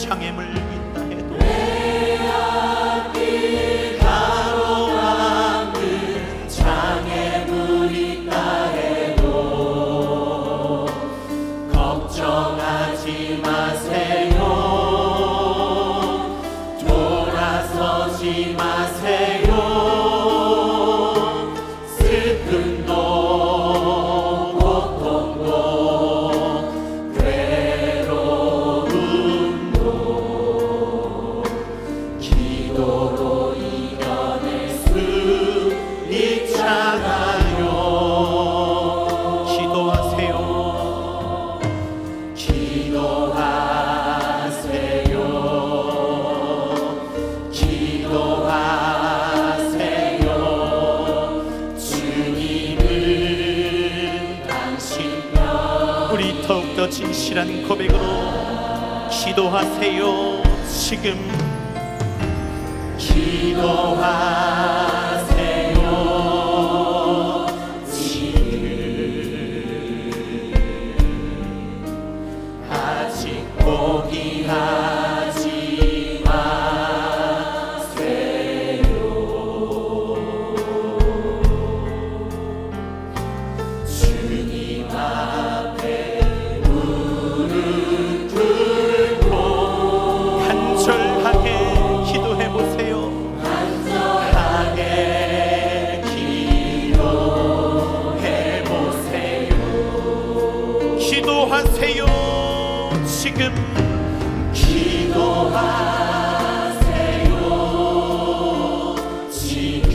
장애물 있다 해도 가로막는 장애물 있다 해도 걱정하지 마세요. 돌아서지 마세요. 슬픔도 고통도 괴로움도 기도로 이겨낼 수 있잖아요. 기도하세요. 기도하세요. 기도하세요. 주님은 당신 편. 우리 더욱더 진실한 고백으로 기도하세요. 지금 기도하세요. 지금 아직 포기하지 마세요. 주님 앞에 무릎 꿇고 간절하게 기도해 보세요. 간절하게 기도해 보세요. 기도하세요. 지금 기도하세요. 지금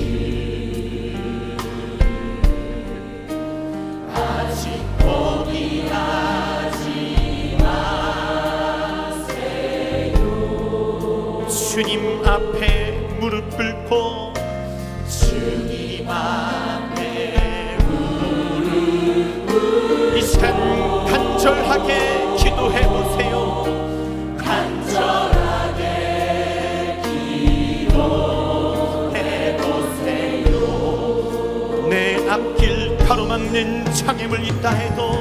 아직 포기하지 마세요. 주님 앞에 무릎 꿇고 주님 앞에 무릎 이 시간 간절하게 기도해 보세요. 간절하게 기도해 보세요. 내 앞길 가로막는 장애물 있다 해도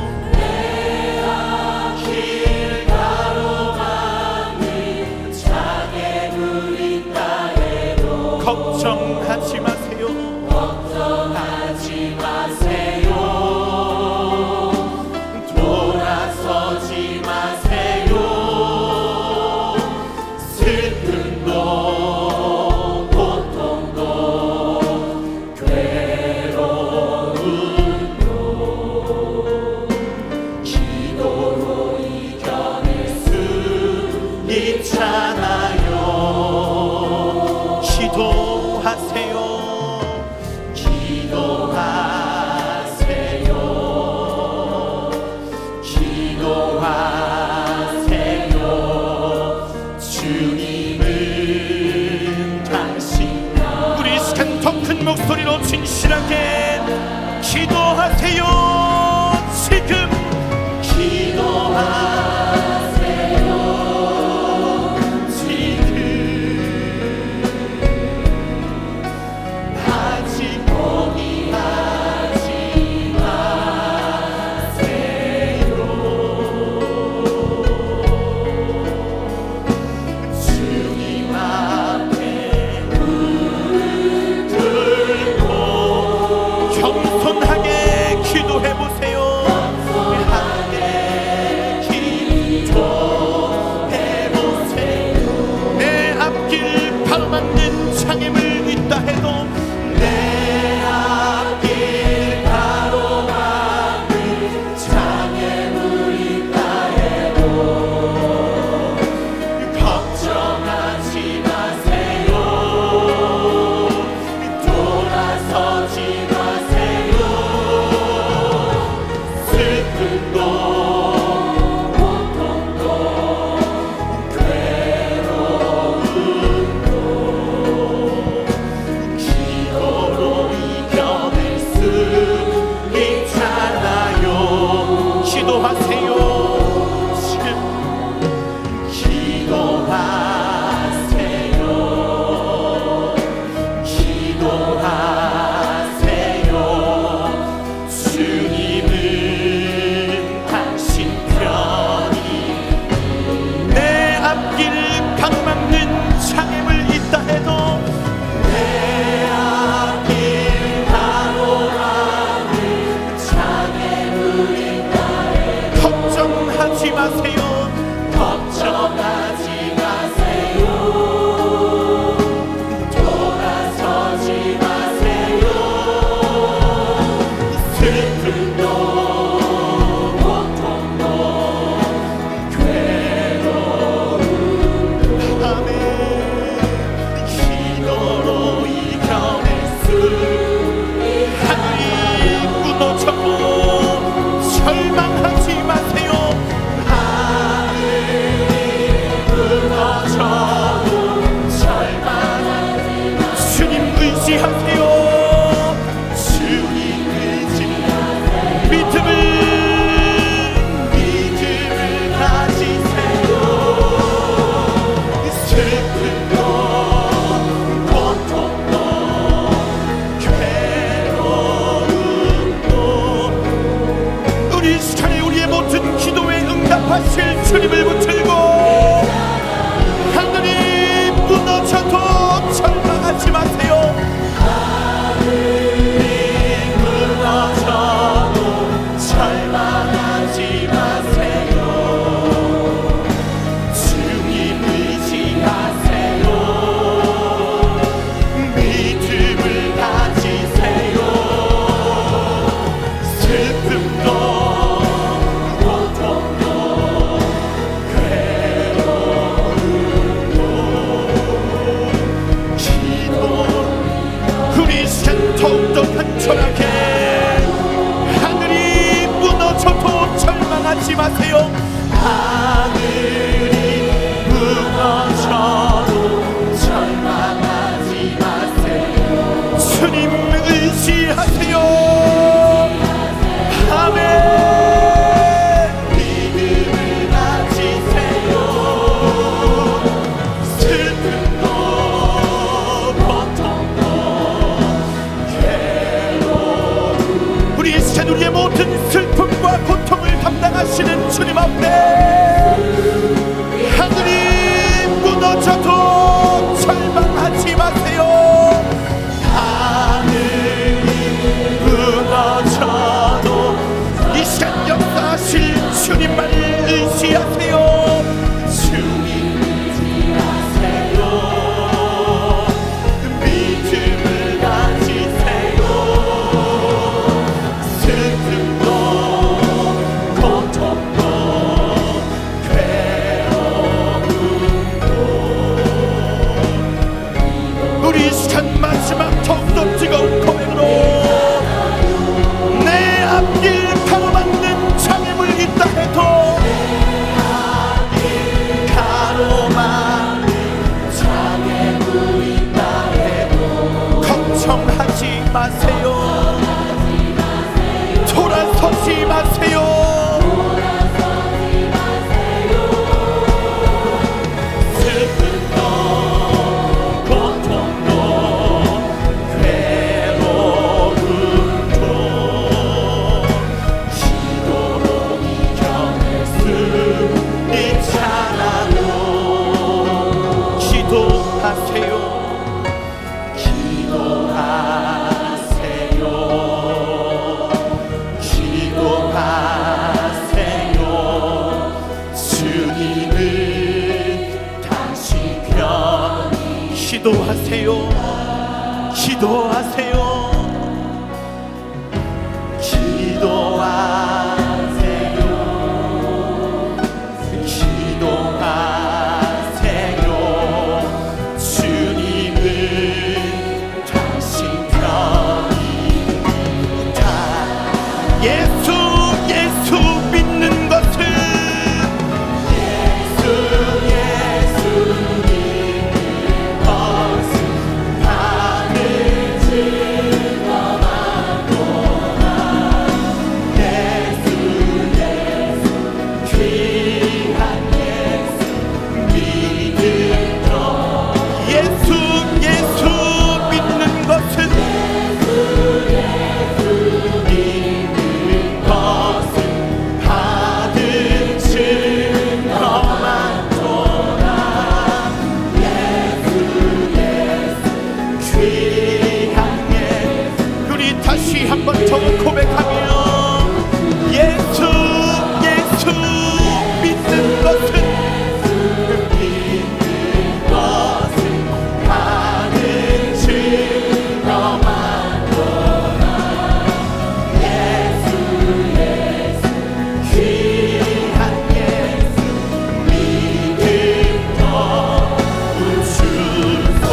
길 가로막는 장애물 있다 해도 걱정하지 마세요. 걱정하지 마세요. 돌아서지 마세요. 슬픔도 고통도 괴로움도 기도로 이겨낼 수 있잖아요. 기도하세요. 기도하세요. 기도하세요. 주님은 당신 우리 이 시간 더 큰 목소리로 진실하게 기도하세요. 지금 기도하세요. 지금 아직 포기하지 마세요. 주님 앞에 무릎 꿇고 겸손하게 기도해 의지하세요. 주님 의지하세요. 믿음을 가지세요. 슬픔도 고통도 괴로움도 우리 시간에 우리의 모든 기도에 응답하실 주님을 붙들고 하늘이 무너져도 절망하지 마세요. 하늘이 무너져도 절망하지 마세요. 주님 의지하세요. 믿음을 가지세요. 슬픔도 고통도 괴로움도 기도 우리 시간 더욱더 간절하게 하늘이 무너져도 절망하지 마세요. 하늘이 무너져도 절망하지 마세요. 주님 의지하세요. 아멘. 믿음을 가지세요. 슬픔도 고통도 괴로움 우리 이 시간 우리의 모든 슬픔과 고통을 담당하시는 주님 앞에 하늘이 무너져도 절망하지 마세요. 하늘이 무너져도 이 시간 역사하실 주님만을 의지하세요. 주님 의지하세요. 믿음을 가지세요. 슬픔도 고통도 괴로움도 우리 이 시간 마지막 더욱더 뜨거운 고백으로 내 앞길 가로막는 장애물 있다 해도 가로막는 장애물 있다 해도 걱정하지 마세요. 돌아서지 마세요. 슬픔도 고통도 괴로움도 기도로 이겨낼 수 있잖아요. 기도하세요. 기도하세요. 기도하세요. 주님은 당신 편이 기도하세요. 기도하세요. 기도하세요. 기도하세요. 주님은 당신 편이다. 예수 믿는 것은 예수 믿는 것은 다른 증거만도다. 예수 귀한 예수 믿는 것 예수 믿는 것은 믿는 것은 받은 증거만도다. 예수 귀한 예수 우리 다시 한번 더 고백하며 예수 믿는 것은 받은 증거만도다. 예수 귀한 예수 믿음 더 주소서.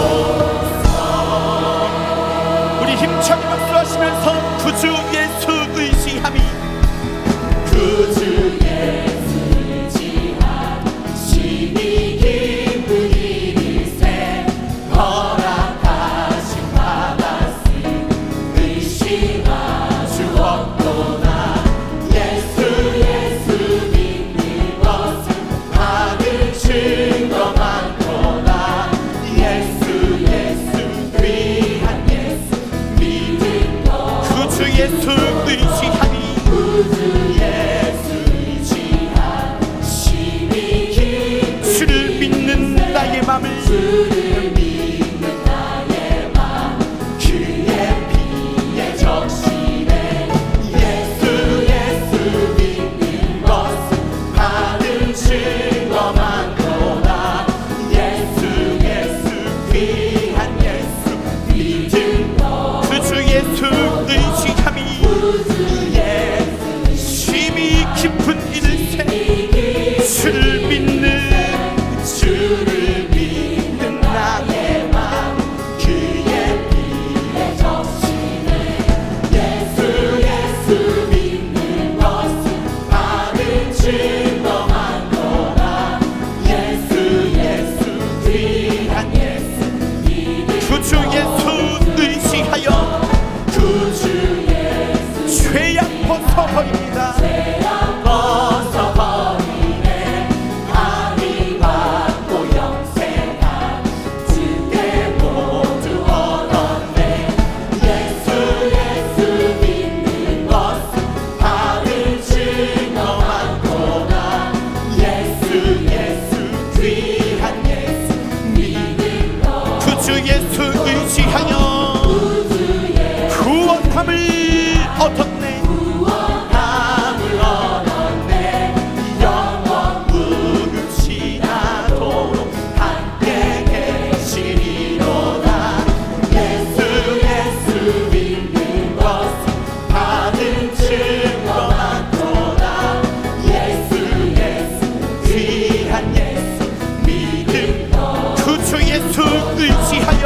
우리 힘차게 박수하시면서 구주 예수 의지함이 구주 예수 의지함이 기쁜 일일세 허락하신 바다 예수 의지하니 예수 의지하심이 주를 믿는 나의 맘을 그의 피에 적시네 예수 믿는 것은 받은 증거 많도다 예수 귀한 예수 믿음 구주 예수 의지함이 심히 깊은 일세 주를 믿는 나의 맘 그의 피에 적시네 예수 믿는 것은 받은 증거 많도다 예수 귀한 예수 구주 예수 의지하여 구주 죄악 벗어버립니다. 벗어버리네 아니 받고 영생한 주께 모두 얻었네 예수 믿는 것은 받은 증거 많도다 예수 귀한 예수 믿는 것 구주 예수 의지하여 구원함을 얻었네. 구원함을 얻었네 영원 무금지나도록 함께 계시리로다 예수 믿는 것은 받은 증거 많도다 예수 귀한 예수 믿음 구주 예수 의지하여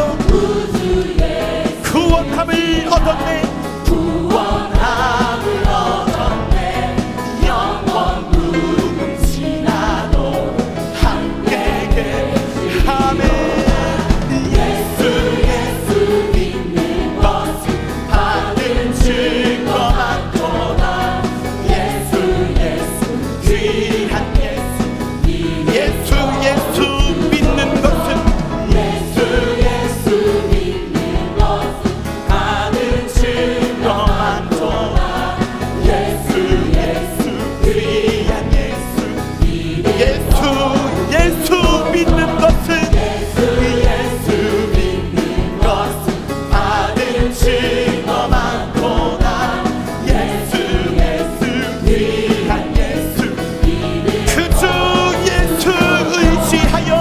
구원함을 얻었네. 구원함을 얻었네 영원 무금지나도록 함께 아멘. 예수 믿는 것은 받은 증거 많도다 예수 귀한 예수 예수 믿는 것은 예수 믿는 것은 받은 증거 많도다 예수 귀한 예수 예수 믿는 것은 예수 믿는 것은 받은 증거 많도다 예수 귀한 예수 그주 예수 의지하여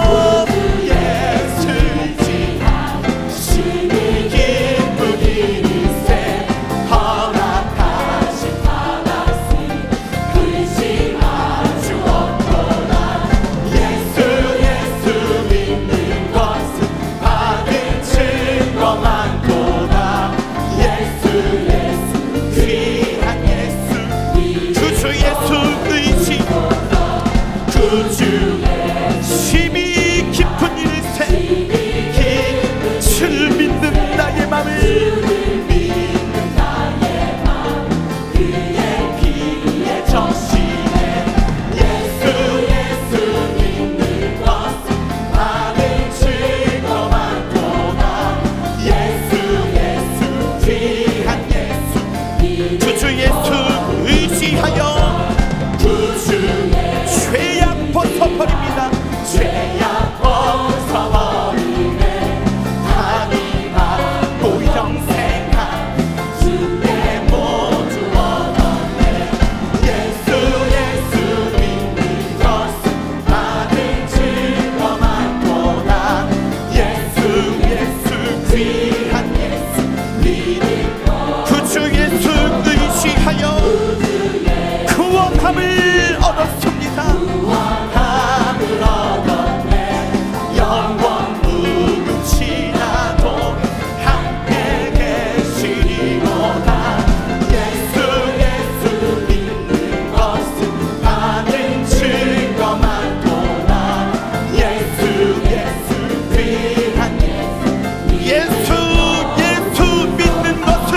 예수 의지하심이 기쁜 일일세 허락하신 받았으니 의심 아주 없도다 예수 믿는 것은 받은 증거 많도다 예수 귀한 예수 구주 예수 의지 구주 심히 깊은 일세 주를 믿는 나의 맘을 그의 피에 적시네 예수 믿는 것은 받은 증거 많도다 예수 귀한 예수 구주 예수 의지하여 구주 죄악 벗어버립니다. 죄악 벗어버리네 하니 받고 영생한 주께 모두 얻었네 예수 믿는 것은 받은 증거 많도다 예수 귀한 예수 믿는 것 구주 예수 의지하여 구원함을 얻었습니다. 구원함을 얻었네 영원 무금지나도록 함께 계시리로다 예수 믿는 것은 받은 증거 많도다 예수 귀한 예수 믿는 것은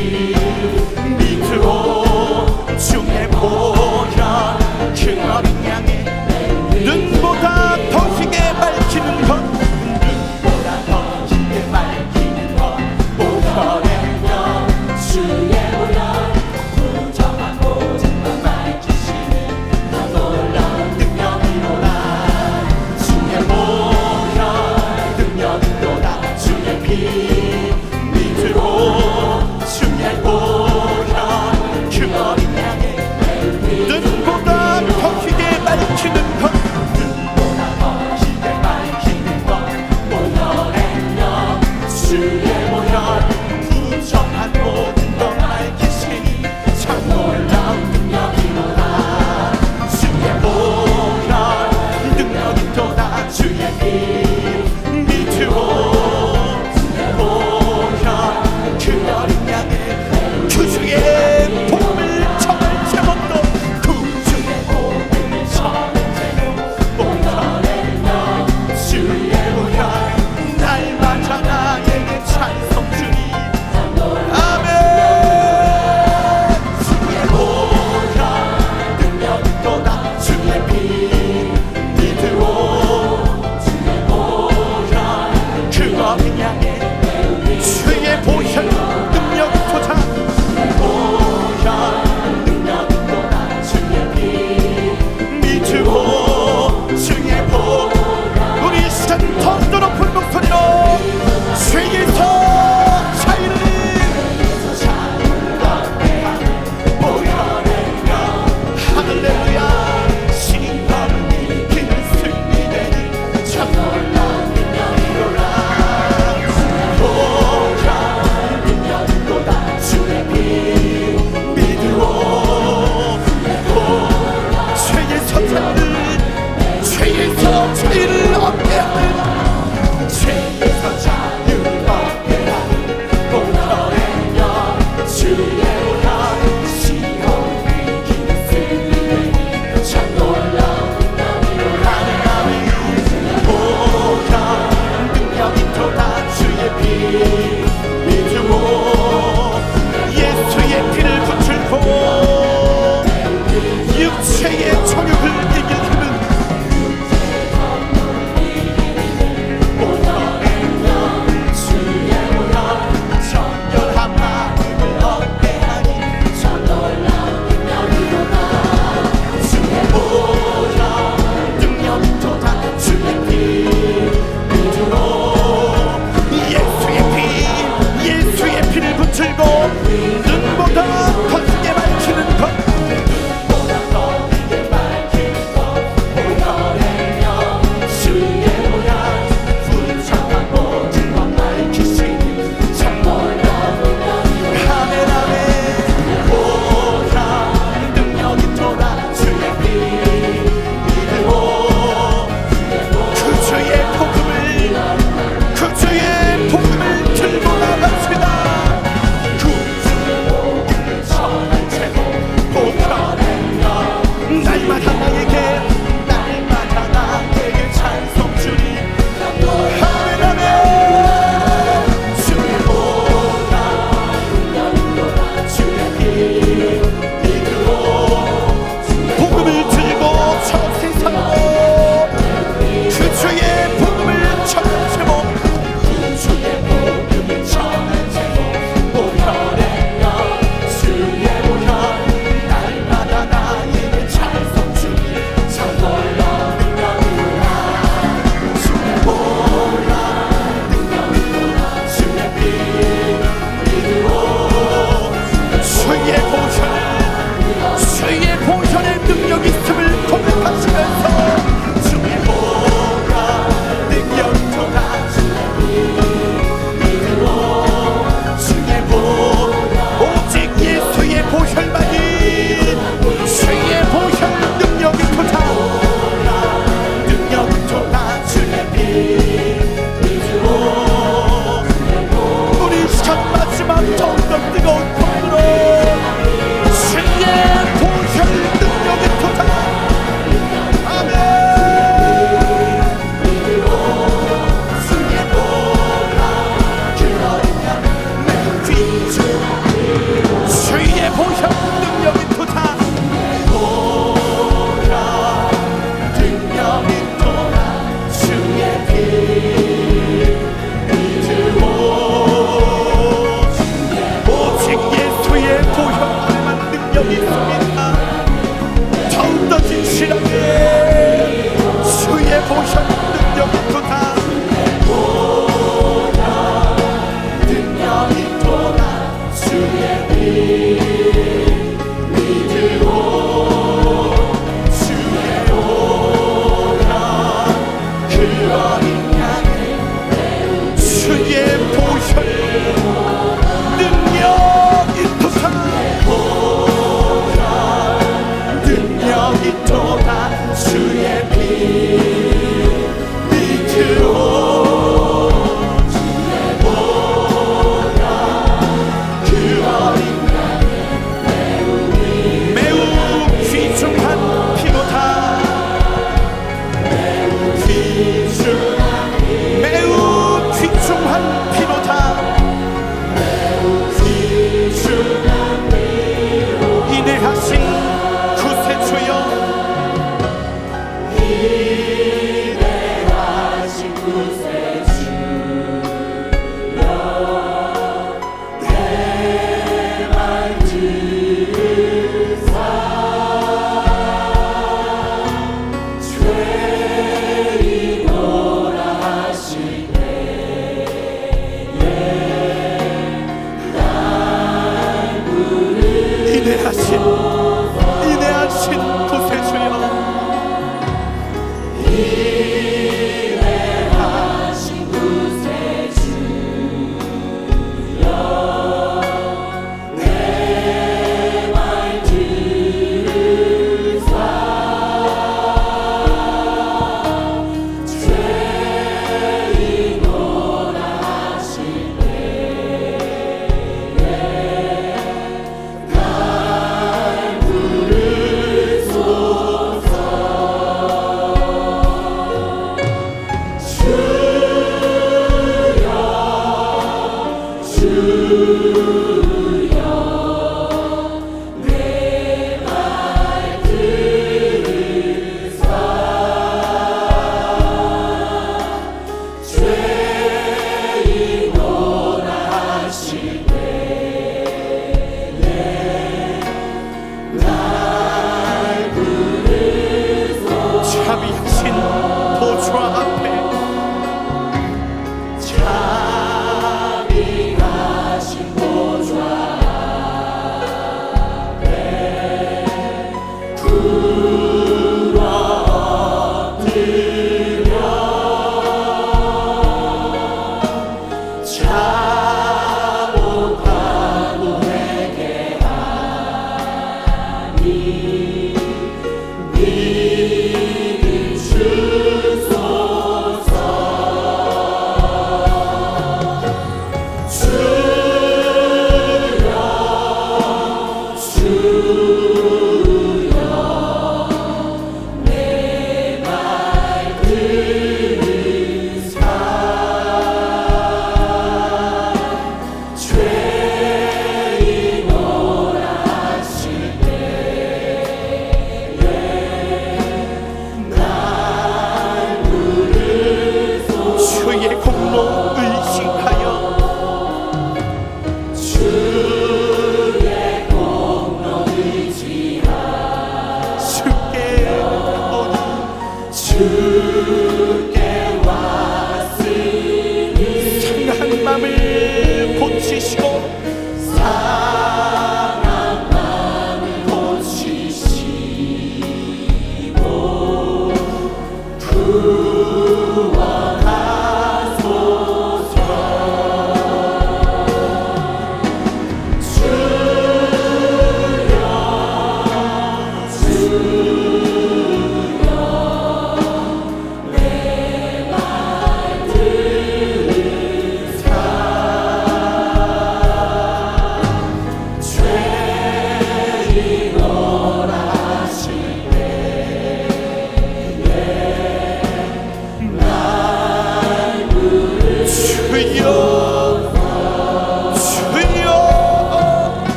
피 믿으오 주의 보혈 그 어린 양의 눈보다 더 희게 밝히는 것 눈보다 더 깊게 밝히는 것 보혈의 영 주의 보혈 부정한 모든 것 밝히시는 그 놀라운 능력이로다 주의 보혈 능력이로다 주의 피 믿으오 주의 보혈 그 어린 양의 눈보다 더 희게 밝히는 것 눈보다 더 깊게 밝히는 것 보혈의 영 주의 보혈 부정한 모든 것 밝히시니 참 놀라운 능력이로다 주의 보혈 능력이로다 주의 피 믿으오 주의 보혈 그 어린 양의 구주의 복음을 전할 제목도 구주의 복음을 전할 제목 보혈의 영 주의 보혈 날마다 나에게 찬송 주니 아멘. 주의 보혈 능력이로다 주의 피 믿으오 주의 보혈 그 어린 양의 주의 보혈 능력이 도착 보혈 능력이로다 주의 피 믿으오 주의 복 우리 시간 더 높은 목소리로 죄에서 자유를 보혈의 영 할렐루야 신화를 일으키는 승리되니 참 놀라운 능력이로다 보혈 능력이로다 주의 피 믿으오 죄에서 자유를 죄에서 자유를 얻게 하는 죄에서 자유를 얻게 하는 보혈의 영 주의 보혈 시험을 이기는 승리되니 참 놀라운 능력이로다 보혈 능력이로다 주의 피 믿으오 예수의 피를 붙들고 육체의 정욕을 이길 힘은 보혈의 영 주의 보혈 정결한 마음을 얻게 하니 참 놀라운 능력이로다 주의 보혈 능력이로다 주의 피 믿으오 예수의 피를 붙들고 눈보다 더 크게 밝히는 것 보다 더 크게 밝히는 것 보혈의 영 주의 보혈 부정한 모든 것 밝히시니 참 놀라운 능력이로다 아멘 아멘 보혈 능력이로다 주의 피 믿으오 구주의 복음을 들고 나갑시다 구주의 복음을 전할 제목 보혈의 영 날마다 나에게 날마다 나에게 찬송 주니 아멘 아멘 주의 보혈 능력이로다 주의 피 믿으오 복음을 들고 저 세상으로 구주의 복음을 전할 제목 주의 복음을 전할 제목 보혈의 영 주의 보혈 날마다 나에게 찬송 주니 참 놀라운 능력이로다 주의 보혈 능력이로다 주의 피 믿으오 주의 보혈의 능력이 있음을 고백하시면서 주의 보혈 능력이로다 주의 피 믿으오 주의 보혈 오직 예수의 보혈만이 주의 보혈 능력이 도착 능력이로다 주의 피 믿으오 우리 시간 마지막 더욱더 뜨거운 pom으로 주의 보혈 능력이 도착 주의 보혈 그 어린 양 내 귀주 주의 피 믿으오 주의 오라 그 어린 양의 주의 보혈 능력 있도다 능력 있도다 주의 피 믿으오 주의 오라 그 어린 양의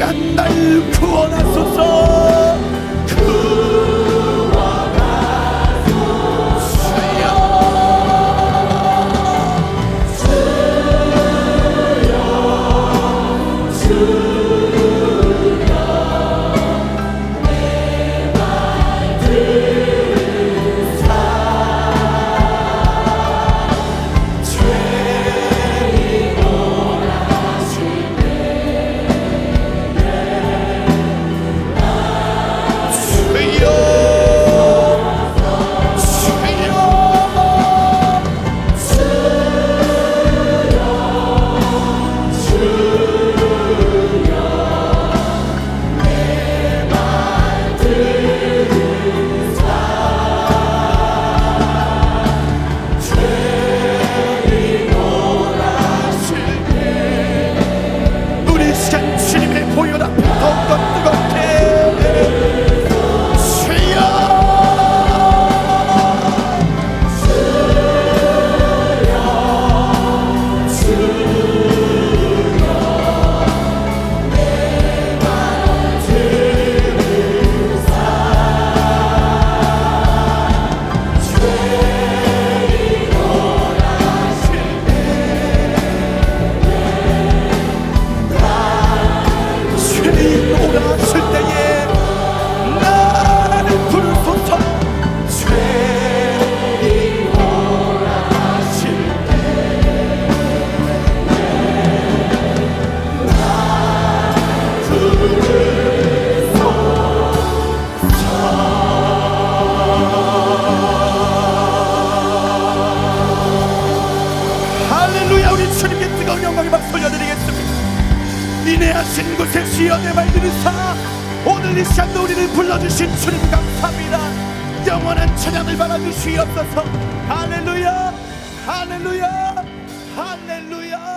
시간 날 구원하소서. 인내하신 곳에 쉬어 내 말 들으사 오늘 이 시간도 우리를 불러주신 주님 감사합니다. 영원한 찬양을 받아주시옵소서. 할렐루야 할렐루야 할렐루야.